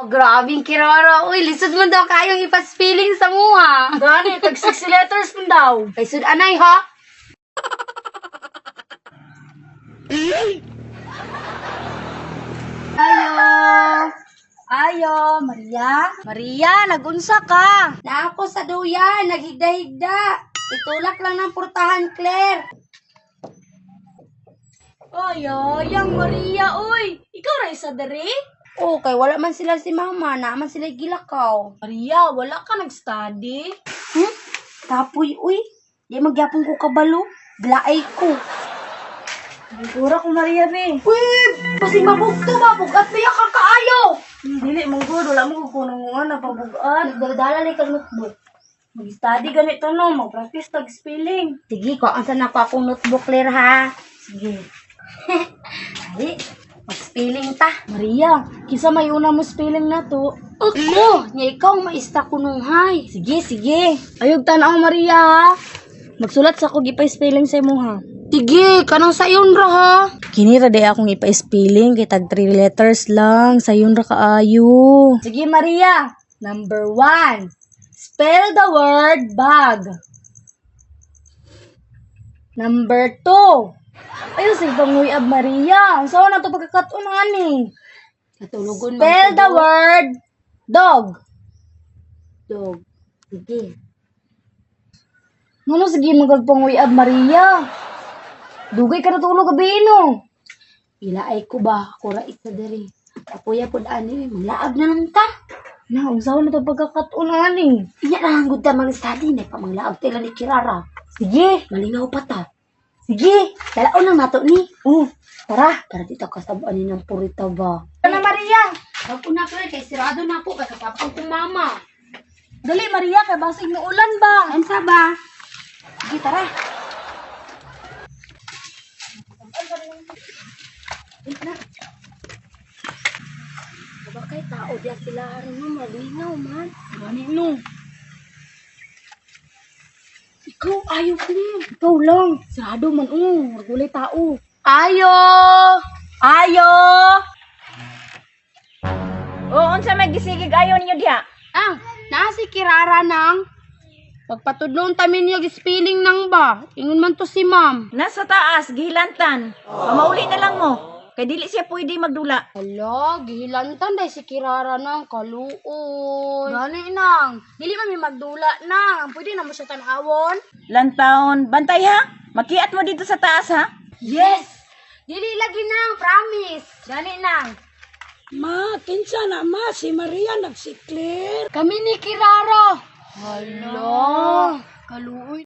Grabing kirara. Uy, lisod mo daw kayong ipas-feeling sa muha. Gani, tag 6 letters pun daw. Kay sud anay ha? Ayo. Ayo, Maria. Maria, nagunsa ka. Na ako sa duyan, naghigda-higda. Itulak lang ng purtahan, Claire. Ayo, yang Maria, uy. Ikaw ra isa dere? Okay, wala man sila si mama, naman sila gilakaw. Maria, wala ka nag-study? Kapoy, uy. Di magyapon ko kabalo. Glaay ko. Sigura ko Maria be. Uy, basi mabugto, mabugat niya kakaayo. Dili mong good, wala mo kukunan mo nga napabugaan. Nagdala lang kang notebook. Mag-study ganito no, mag-practice tag spelling. Sige, ko ang sana ko akong notebook, Claire, ha? Sige. Ay, mag-spelling ta. Maria, kisa may una mo spelling na to. Ako, niya ikaw maista ko nung hay. Sige, sige. Ayog tanaw Maria ha. Magsulat sa ako gipay-spelling sa imo ha. Sige, kanang sayon ra ha. Kini ra day akong ipay-spelling kay tag 3 letters lang. Sayon ra kaayo. Sige Maria. Number 1. Spell the word bag. Number 2. Ayun sige panguyab Maria. Ang sawa na to pagkakatuon ani. Natulugon Spell the word dog. dog. Sige. Ano sige magagpanguyab Maria? Dugay ka natulog gabi no. Ilaay ko ba? Kura isa diri. Kapuya po ani, maglaab na lang ta. Na, usaw na ito pagkakatuon ani. Iya lang gud ta mag-study na pa manglaab tila ni Kirara. Sige. Malingaw pa ta. Sige. Dalaon lang nato ni. Tara. Para dito kasabuan ni ng purita ba. Ano Maria? Ako na Claire, kay sirado na ako kay kapapang ko mama. Dali Maria, kay basig ng ulan ba? Ansa ba? Sige, tara. Diba kay tao diya sila ano, malinaw man. Gani no. Ikaw, ayaw ko niyo. Ikaw lang. Sarado man magulay tao. Ayo! Ayo! Oo, unsa may gisigig ayo ninyo diha? Naa si Kirara nang. Pagpatudlon tamin niya gispilling nang ba? Ingon man to si ma'am. Nasa taas, gihilantan. Pamauli na lang mo. Kay dili siya pwede magdula. Hala, gihilantan day si Kirara nang kaluoy. Gani nang. Dili man may magdula nang. Pwede na mo siya tanawon. Lantaon, bantay ha? Makiat mo dito sa taas ha? Yes! Dili lagi nang, promise. Gani nang. Ma, kinsa na ma, si Maria nagsiklir. Kami ni Kirara. Hala. Kaluoy.